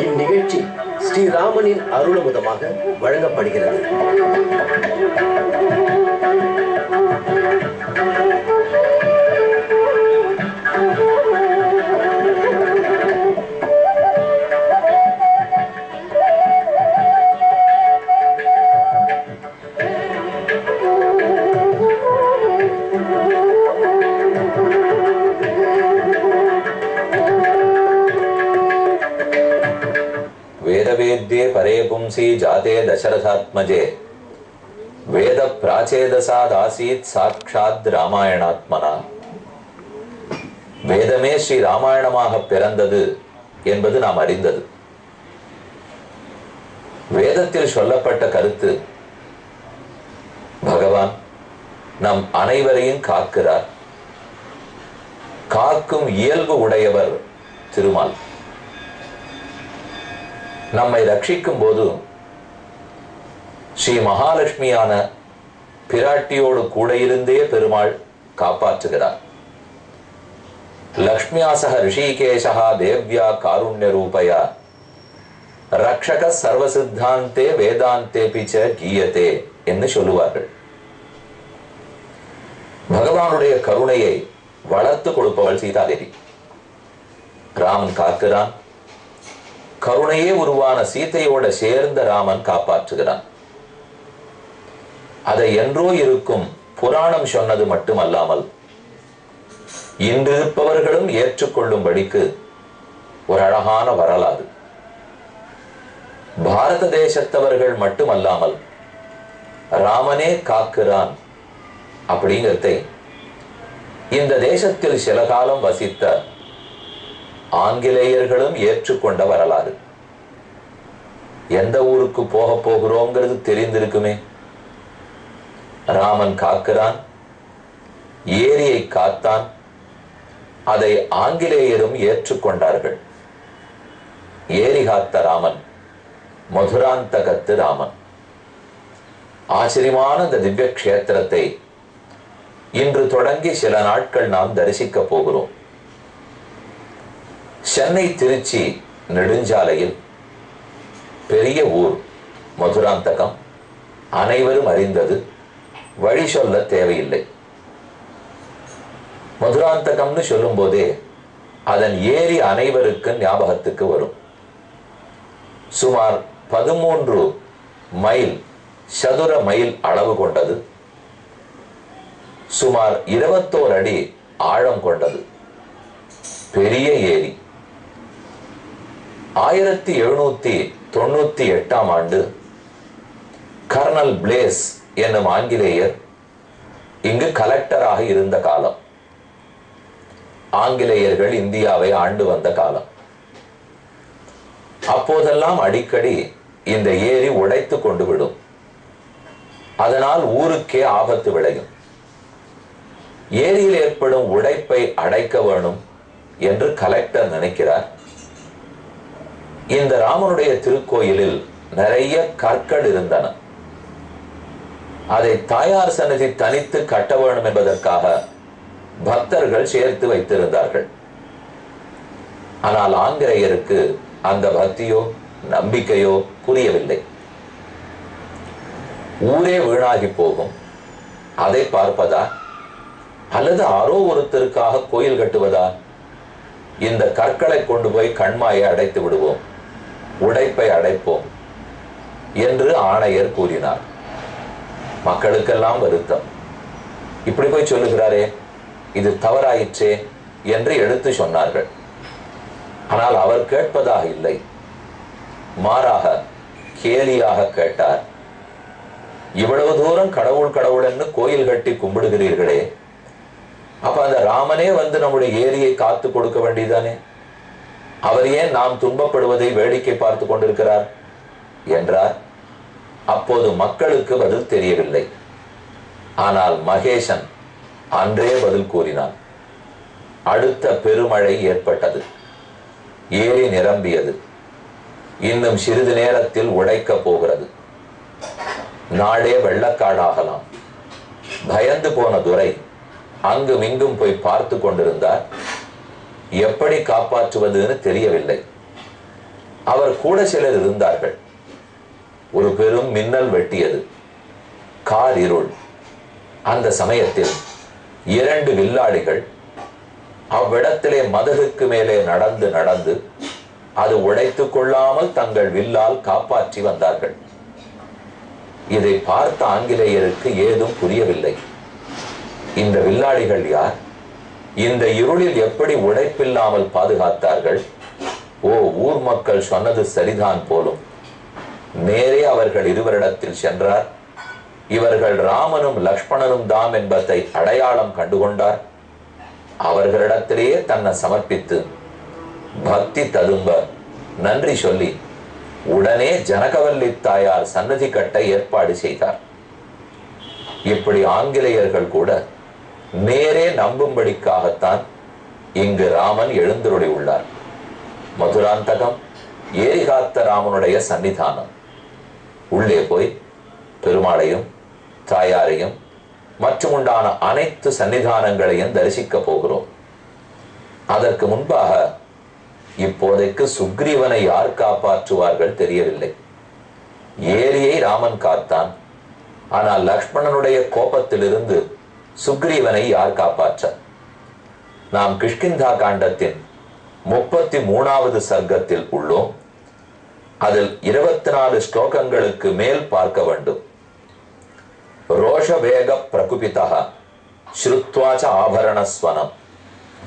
இந்நிகழ்ச்சி ஸ்ரீராமனின் அருளமுதமாக வழங்கப்படுகிறது. वेदवेद्ये परे पुंसी जाते दशरथात्मजे वेद प्राचेदसादासीत् साक्षात् ராமாயணாத்மனா. வேதமே ஸ்ரீ ராமாயணமாக பிறந்தது என்பது நாம் அறிந்தது. வேதத்தில் சொல்லப்பட்ட கருத்து, பகவான் நம் அனைவரையும் காக்கிறார். காக்கும் இயல்பு உடையவர் திருமால். நம்மை ரட்சிக்கும் போது ஸ்ரீ மகாலட்சுமியான பிராட்டியோடு கூட இருந்தே பெருமாள் காப்பாற்றுகிறார். லக்ஷ்மியாசக ரிஷிகேஷா தேவ்யா காருண்ய ரூபயா ரக்ஷக சர்வசித்தாந்தே வேதாந்தே பிச்ச கீயத்தே என்று சொல்லுவார்கள். பகவானுடைய கருணையை வளர்த்து கொடுப்பவள் சீதாதேவி. ராமன் காக்கிறான். கருணையே உருவான சீதையோட சேர்ந்த ராமன் காப்பாற்றுகிறான். அதை என்றோ இருக்கும் புராணம் சொன்னது மட்டுமல்லாமல் இன்றிருப்பவர்களும் ஏற்றுக்கொள்ளும்படிக்கு ஒரு அழகான வரலாறு. பாரத தேசத்தவர்கள் மட்டுமல்லாமல் ராமனே காக்கிறான் அப்படிங்கிறதை இந்த தேசத்தில் சில காலம் வசித்த ஆங்கிலேயர்களும் ஏற்றுக்கொண்ட வரலாறு. எந்த ஊருக்கு போக போகிறோங்கிறது தெரிந்திருக்குமே. ராமன் காக்கிறான், ஏரியை காத்தான். அதை ஆங்கிலேயரும் ஏற்றுக்கொண்டார்கள். ஏரி காத்த ராமன் மதுராந்தகத்து ராமன். ஆச்சரியமான இந்த திவ்ய கஷேத்திரத்தை இன்று தொடங்கி சில நாட்கள் நாம் தரிசிக்க போகிறோம். சென்னை திருச்சி நெடுஞ்சாலையில் பெரிய ஊர் மதுராந்தகம். அனைவரும் அறிந்தது, வழி சொல்ல தேவையில்லை. மதுராந்தகம்னு சொல்லும் போதே அதன் ஏரி அனைவருக்கு ஞாபகத்துக்கு வரும். சுமார் 13 மைல் சதுர மைல் அளவு கொண்டது. சுமார் 21 அடி ஆழம் கொண்டது பெரிய ஏரி. 1798ஆம் ஆண்டு கர்னல் பிளேஸ் என்னும் ஆங்கிலேயர் இங்கு கலெக்டராக இருந்த காலம். ஆங்கிலேயர்கள் இந்தியாவை ஆண்டு வந்த காலம். அப்போதெல்லாம் அடிக்கடி இந்த ஏரி உடைத்து கொண்டு விடும். அதனால் ஊருக்கே ஆபத்து விளையும். ஏரியில் ஏற்படும் உடைப்பை அடைக்க வேணும் என்று கலெக்டர் நினைக்கிறார். இந்த ராமனுடைய திருக்கோயிலில் நிறைய கற்கள் இருந்தன. அதை தாயார் சன்னதி தனித்து கட்ட வேண்டும் என்பதற்காக பக்தர்கள் சேர்த்து வைத்திருந்தார்கள். ஆனால் ஆங்கிலேயருக்கு அந்த பக்தியோ நம்பிக்கையோ புரியவில்லை. ஊரே வீணாகி போகும், அதை பார்ப்பதா அல்லது ஆரோ ஒருத்தருக்காக கோயில் கட்டுவதா? இந்த கற்களை கொண்டு போய் கண்மாயை அடைத்து விடுவோம், உடைப்பை அடைப்போம் என்று ஆணையர் கூறினார். மக்களுக்கெல்லாம் வருத்தம். இப்படி போய் சொல்லுகிறாரே, இது தவறாயிற்றே என்று எடுத்து சொன்னார்கள். ஆனால் அவர் கேட்பதாக இல்லை, மாறாக கேலியாக கேட்டார். இவ்வளவு தூரம் கடவுள் கடவுள் என்று கோயில் கட்டி கும்பிடுகிறீர்களே, அப்ப அந்த ராமனே வந்து நம்முடைய ஏரியை காத்து கொடுக்க வேண்டியதானே? அவர் ஏன் நாம் துன்பப்படுவதை வேடிக்கை பார்த்து கொண்டிருக்கிறார் என்றார். அப்போது மக்களுக்கு பதில் தெரியவில்லை. ஆனால் மகேசன் அன்றே பதில் கூறினான். அடுத்த பெருமழை ஏற்பட்டது. ஏரி நிரம்பியது. இன்னும் சிறிது நேரத்தில் உடைக்க போகிறது. நாடே வெள்ளக்காடாகலாம். பயந்து போன துரை அங்கும் இங்கும் போய் பார்த்து கொண்டிருந்தார். எப்படி காப்பாற்றுவதுன்னு தெரியவில்லை. அவர் கூட சிலர் இருந்தார்கள். ஒரு பெரும் மின்னல் வெட்டியது. கார் இருள். அந்த சமயத்தில் 2 வில்லாளிகள் அவ்விடத்திலே மதகுக்கு மேலே நடந்து நடந்து அது உடைத்துக் கொள்ளாமல் தங்கள் வில்லால் காப்பாற்றி வந்தார்கள். இதை பார்த்த ஆங்கிலேயருக்கு ஏதும் புரியவில்லை. இந்த வில்லாளிகள் யார்? இந்த இருளில் எப்படி உடைப்பில்லாமல் பாதுகாத்தார்கள்? ஓ, ஊர் மக்கள் சொன்னது சரிதான் போலும். நேரே அவர்கள் இருவரிடத்தில் சென்றார். இவர்கள் ராமனும் லக்ஷ்மணனும் தாம் என்பதை அடையாளம் கண்டுகொண்டார். அவர்களிடத்திலேயே தன்னை சமர்ப்பித்து பக்தி ததும்ப நன்றி சொல்லி உடனே ஜனகவல்லி தாயார் சன்னதி கட்ட ஏற்பாடு செய்தார். இப்படி ஆங்கிலேயர்கள் கூட நேரே நம்பும்படிக்காகத்தான் இங்கு ராமன் எழுந்தருளி உள்ளார். மதுராந்தகம் ஏரிகாத்த ராமனுடைய சன்னிதானம். உள்ளே போய் பெருமாளையும் தாயாரையும் மற்றும் உண்டான அனைத்து சன்னிதானங்களையும் தரிசிக்க போகிறோம். அதற்கு முன்பாக இப்போதைக்கு சுக்ரீவனை யார் காப்பாற்றுவார்கள் தெரியவில்லை. ஏரியை ராமன் காத்தான். ஆனால் லக்ஷ்மணனுடைய கோபத்திலிருந்து சுக்ரீவனை யார் காப்பாற்ற? நாம் கிஷ்கிந்தா காண்டத்தின் 33வது சர்க்கத்தில் உள்ளோம். அதில் 24 ஸ்லோகங்களுக்கு மேல் பார்க்க வேண்டும். ரோஷ வேக பிரகுபிதா ஸ்ருத்வாச ஆபரணஸ்வனம்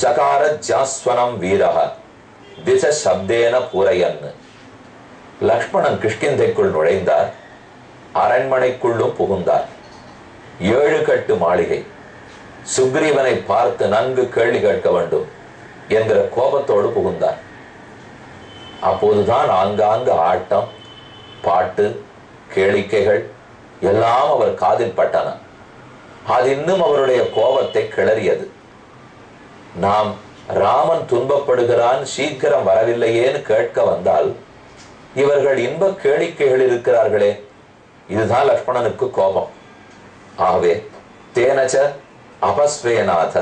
சகார ஜாஸ்வனம் வீரஹ திச சப்தேன பூரையன். லக்ஷ்மணன் கிஷ்கிந்தைக்குள் நுழைந்தார். அரண்மனைக்குள்ளும் புகுந்தார். 7 கட்டு மாளிகை. சுக்ரீவனை பார்த்து நன்கு கேள்வி கேட்க வேண்டும் என்கிற கோபத்தோடு புகுந்தார். அப்போதுதான் ஆங்காங்கு ஆட்டம், பாட்டு, கேளிக்கைகள் எல்லாம் அவர் காதில் பட்டன. அது இன்னும் அவருடைய கோபத்தை கிளறியது. நாம் ராமன் துன்பப்படுகிறான், சீக்கிரம் வரவில்லையேன்னு கேட்க வந்தால் இவர்கள் இன்ப கேளிக்கைகள் இருக்கிறார்களே, இதுதான் லக்ஷ்மணனுக்கு கோபம். ஆகவே தேனச்ச அபஸ்வேநாத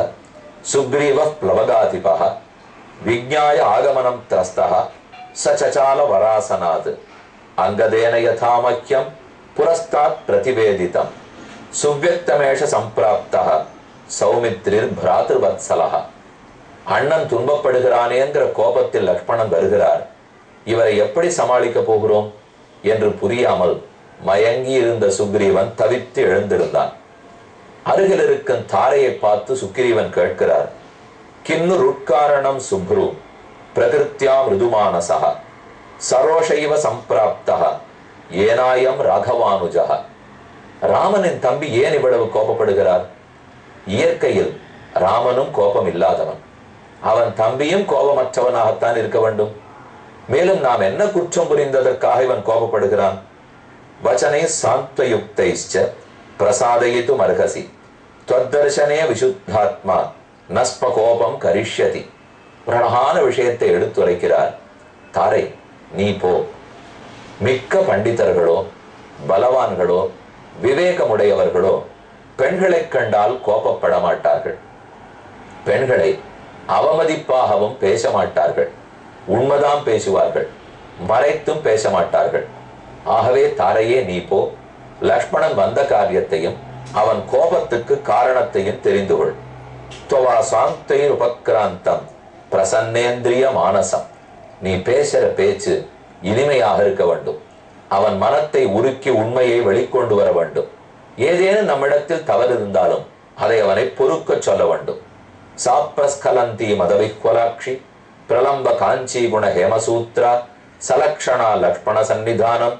சுக்ரீவ பிளவகாதிபக விஜ்ஞாய ஆகமனம் திரஸ்தக சச்சால வராசனாத் அங்கதேன யதாமக்கியம் புரஸ்தாத் பிரதிவேதிதம் சுவ்யக்தமேஷ சம்பிராப்தः சௌமித்ரிர் பிராத்ருவத்சலஹ. அண்ணன் துன்பப்படுகிறானேங்கிற கோபத்தில் லக்ஷ்மணன் வருகிறார். இவரை எப்படி சமாளிக்க போகிறோம் என்று புரியாமல் மயங்கி இருந்த சுக்ரீவன் தவித்து எழுந்திருந்தான். அருகில் இருக்கும் தாரையை பார்த்து சுக்ரீவன் கேட்கிறார். கின்னு ருட்காரணம் சுப்ரு பிரகிருத்யா மிருதுமானசா சரோஷைவ சம்பிராப்தः ஏனாயம் ராகவானுஜா. ராமனின் தம்பி ஏன் இவ்வளவு கோபப்படுகிறார்? இயற்கையில் ராமனும் கோபம் இல்லாதவன். அவன் தம்பியும் கோபமற்றவனாகத்தான் இருக்க வேண்டும். மேலும் நாம் என்ன குற்றம் புரிந்ததற்காக இவன் கோபப்படுகிறான்? வச்சனை சாந்தயுக்தைச்ச பிரசாதயித்தும் அர்ஹசி त्वद्दर्शने विशुद्धात्मा நஸ்ப கோபம் கரிஷ்யதி. பிரணகான விஷயத்தை எடுத்துரைக்கிறார். தாரை, நீ போ. மிக்க பண்டிதர்களோ பலவான்களோ விவேகமுடையவர்களோ பெண்களை கண்டால் கோபப்பட மாட்டார்கள். பெண்களை அவமதிப்பாகவும் பேச மாட்டார்கள். உண்மைதான் பேசுவார்கள், மறைத்தும் பேச மாட்டார்கள். ஆகவே தாரையே நீ போ. லக்ஷ்மணன் வந்த காரியத்தையும் அவன் கோபத்துக்கு காரணத்தையும் தெரிந்து கொள். துவா சாந்தைர் உபக்ராந்தம் பிரசன்னேந்திரிய மானசம். நீ பேசுற பேச்சு இனிமையாக இருக்க வேண்டும். அவன் மனத்தை உருக்கி உண்மையை வெளிக்கொண்டு வர வேண்டும். ஏதேனும் நம்மிடத்தில் தவறு இருந்தாலும் அதை அவனை பொறுக்க சொல்ல வேண்டும். சாப்ரஸ்கலந்தி மதவிஹ்வலாட்சி பிரலம்ப காஞ்சி குண ஹேமசூத்ரா சலக்ஷணா லக்ஷ்மண சன்னிதானம்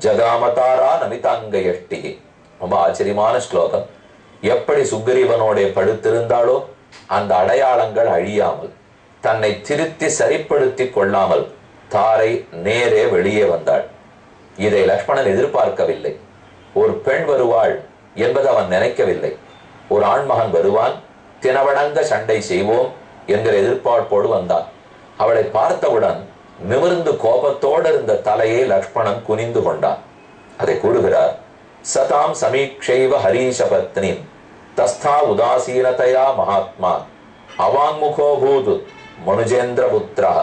ஜகாமதாரா நமிதாங்கயஷ்டி. ரொம்ப ஆச்சரியமான ஸ்லோகம். எப்படி சுக்ரீவனோட படுத்திருந்தாலோ அந்த அடையாளங்கள் அழியாமல் தன்னை திருத்தி சரிப்படுத்தி கொள்ளாமல் தாரை நேரே வெளியே வந்தாள். இதை லக்ஷ்மணன் எதிர்பார்க்கவில்லை. ஒரு பெண் வருவாள் என்பது அவன் நினைக்கவில்லை. ஒரு ஆண்மகன் வருவான், தினவடங்க சண்டை செய்வோம் என்கிற எதிர்பார்ப்போடு வந்தான். அவளை பார்த்தவுடன் நிமிர்ந்து கோபத்தோடு இருந்த தலையை லக்ஷ்மணன் குனிந்து கொண்டான். அதை கூறுகிறார். சதாம் சமீக்ஷைவ ஹரீஷபத்னி தஸ்தா உதாசீனதையா மகாத்மா அவாங்முகோ பூது மனுஜேந்திர புத்திரா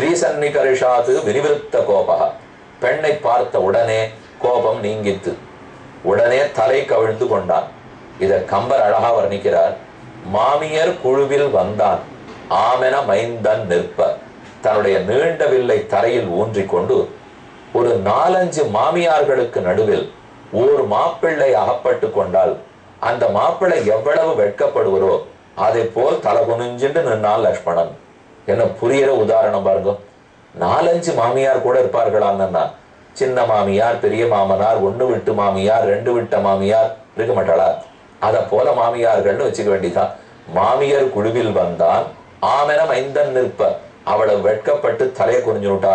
ஸ்ரீ சன்னிகர்ஷாது வினிவிருத்த கோபா. பெண்ணை பார்த்த உடனே கோபம் நீங்கித்து, உடனே தலை கவிழ்ந்து கொண்டான். இத கம்பர் அழகா வர்ணிக்கிறார். மாமியர் குழுவில் வந்தான் ஆமென மைந்தன் நிற்ப. தன்னுடைய நீண்ட வில்லை தரையில் ஊன்றிக் கொண்டு ஒரு 4-5 மாமியார்களுக்கு நடுவில் ஓர் மாப்பிள்ளை அகப்பட்டு கொண்டால் அந்த மாப்பிள்ளை எவ்வளவு வெட்கப்படுவரோ அதை போல் தலை குனிஞ்சுட்டு நின்றான் லக்ஷ்மணன். என்ன புரியுற உதாரணம் பாருங்க. 4-5 மாமியார் கூட இருப்பார்களான்னா, சின்ன மாமியார், பெரிய மாமனார், 1 விட்டு மாமியார், 2 விட்ட மாமியார் இருக்க மாட்டாளா? அத போல மாமியார்கள்னு வச்சுக்க வேண்டிதான். மாமியார் குழுவில் வந்தான் ஆமென மைந்தன் நிற்ப. அவளை வெட்கப்பட்டு தலையை குறிஞ்சுட்டா.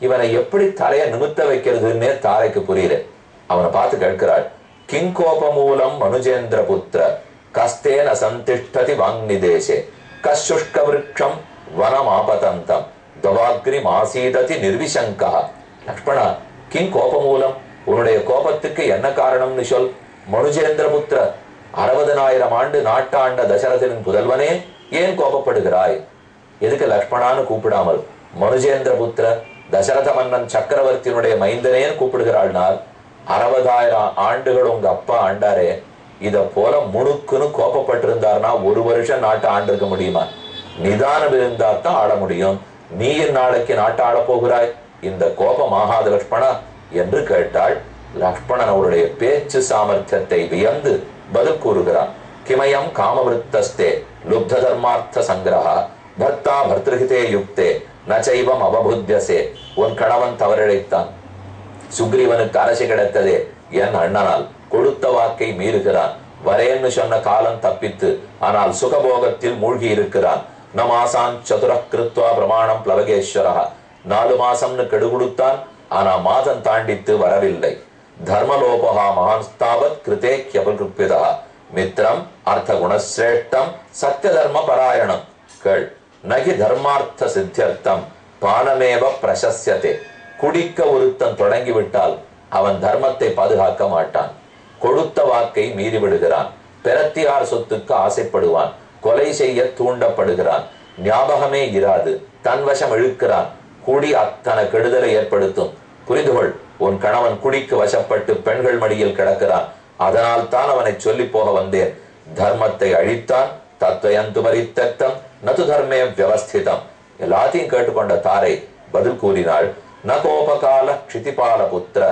இவனை எப்படி தலையை நிமித்த வைக்கிறதுன்னே தாரைக்கு புரியல. அவனை பார்த்து கேட்கிறாள். கிங்கோபமூலம் மனுஜேந்திர புத்திர கஸ்தேன சந்திஷ்டதி வாங்நிதேசே கசுஷ்க விருட்சம் வனமாபதந்தம் தவாக்ரி மாசீததி நிர்விசங்கா. லக்ஷ்மணா, கிங் கோபமூலம், உன்னுடைய கோபத்துக்கு என்ன காரணம்னு சொல். மனுஜேந்திர புத்திர, 60,000 ஆண்டு நாட்டாண்ட தசரதனின் புதல்வனே, ஏன் கோபப்படுகிறாய்? எதுக்கு லக்ஷ்மணான்னு கூப்பிடாமல் மனுஜேந்திர புத்திர தசரத மன்னன் சக்கரவர்த்தியினுடைய மைந்தனேன்னு கூப்பிடுகிறாள்னால், 60,000 ஆண்டுகள் உங்க அப்பா ஆண்டாரே, இத போல முணுக்குன்னு கோபப்பட்டிருந்தார்னா 1 வருஷம் நாட்டை ஆண்டிருக்க முடியுமா? நிதானம் இருந்தா தான் ஆள முடியும். நீ நாளைக்கு நாட்டை ஆள போகிறாய், இந்த கோபம் ஆகாத லக்ஷ்மணா என்று கேட்டாள். லக்ஷ்மணன் அவருடைய பேச்சு சாமர்த்தியத்தை வியந்து பதில் கூறுகிறான். கிமயம் காமவிருத்தஸ்தே லுப்த தர்மார்த்த சங்கிரஹா பர்த்தா பர்திருஹிதே யுக்தே நச்சைவம் அவபுத்தியசே. உன் கணவன் தவறிழைத்தான், சுக்ரீவனுக்கு அரசு கிடைத்ததே என் அண்ணனால், கொடுத்த வாக்கை மீறுகிறான், வரேன்னு சொன்ன காலம் தப்பித்து ஆனால் சுகபோகத்தில் மூழ்கி இருக்கிறான். நமாசான் சதுர கிருத்வா பிரமாணம் பிளவகேஸ்வரா. 4 மாசம்னு கெடு கொடுத்தான், ஆனா மாதம் தாண்டித்து வரவில்லை. தர்மலோபகா மகான்ஸ்தாவத் கிருதே கியபகிருப்பிதா மித்ரம் அர்த்த குணசிரேஷ்டம் சத்திய தர்ம பராயணம். கேள். நகி தர்மார்த்த சித்தியர்த்தம் பானமேவ பிரசஸ்யதே. குடிக்க ஒருத்தன் தொடங்கிவிட்டால் அவன் தர்மத்தை பாதுகாக்க மாட்டான், கொடுத்த வாக்கை மீறி விடுகிறான், பெறத்தியார் சொத்துக்கு ஆசைப்படுவான், கொலை செய்ய தூண்டப்படுகிறான், ஞாபகமே இராது, தன்வசம் இழுக்கிறான், குடி அத்தனை கெடுதலை ஏற்படுத்தும். புரிந்துகொள், உன் கணவன் குடிக்கு வசப்பட்டு பெண்கள் மடியில் கிடக்கிறான், அதனால் தான் அவனை சொல்லி போக வந்தேன். தர்மத்தை அழித்தான், தத்வயந்து பரித்தம் நது தர்மே வியவஸ்திதம். எல்லாத்தையும் கேட்டுக்கொண்ட தாரை பதில் கூறினாள். ந கோபகால க்ஷிதிபால புத்திர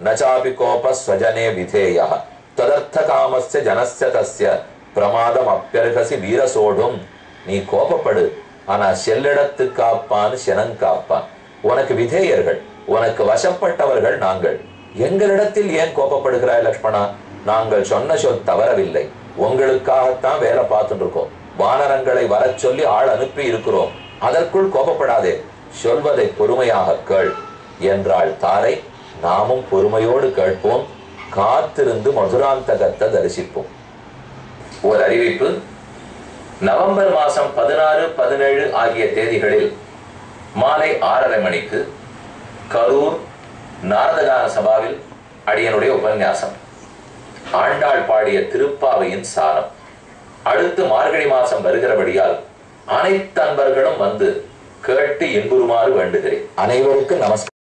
நச்சாபி கோப ஸ்வஜனே விதேய ததர்த்த காமஸ்ய ஜனஸ்ய தஸ்ய பிரமாதம் அப்பியர்கசி வீரசோடும். நீ கோபப்படு, ஆனா செல்லிடத்து காப்பான்னு செனங்காப்பான். உனக்கு விதேயர்கள், உனக்கு வசப்பட்டவர்கள் நாங்கள். எங்களிடத்தில் ஏன் கோபப்படுகிறாய் லக்ஷ்மணா? நாங்கள் சொன்ன சொல் தவறவில்லை, உங்களுக்காகத்தான் வேலை பார்த்துட்டு இருக்கோம். வானரங்களை வர சொல்லி ஆள் அனுப்பி இருக்கிறோம், அதற்குள் கோபப்படாதே, சொல்வதை பொறுமையாக கேள் என்றாள் தாரை. நாமும் பொறுமையோடு கேட்போம், காத்திருந்து மதுராந்தகத்தை தரிசிப்போம். ஒரு அறிவிப்பு. நவம்பர் மாசம் 16, 17 ஆகிய தேதிகளில் மாலை 6:30 மணிக்கு கரூர் நாரதகான சபாவில் அடியனுடைய உபன்யாசம். ஆண்டாள் பாடிய திருப்பாவையின் சாரம். அடுத்து மார்கழி மாசம் வருகிறபடியால் அனைத்து அன்பர்களும் வந்து கேட்டு இன்புறுமாறு வேண்டுகிறேன். அனைவருக்கும் நமஸ்காரம்.